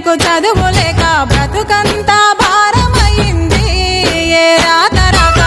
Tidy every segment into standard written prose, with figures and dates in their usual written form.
నీకు చదువు లేక బ్రతుకంతా భారమయ్యింది ఏ రాత రాక.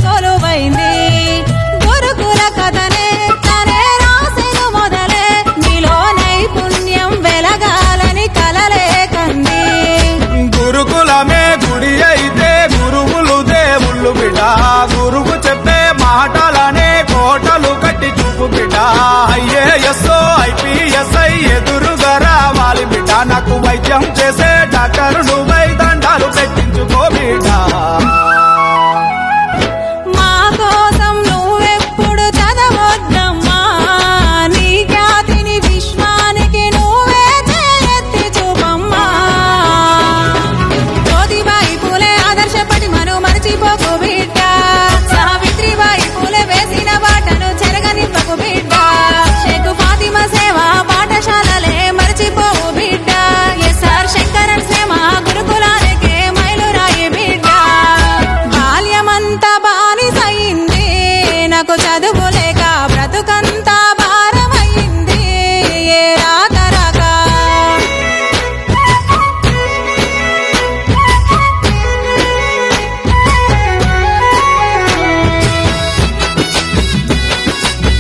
కొలువైంది గురుకుల కథనే తనే రాసెను మొదలే నీలో నైపుణ్యం వెలగాలని కలలే కంది. గురుకులమే గుడి అయితే గురువులు దేవుళ్ళు బిడ్డ గురువు చెప్పే మాటలనే కోటలు కట్టి చూపు బిడ్డ. ఐఏఎస్ ఐపీఎస్ఐ ఎదురుగా రావాలి బిడ్డ నాకు వైద్యం చేసే డాక్టర్ నువ్వు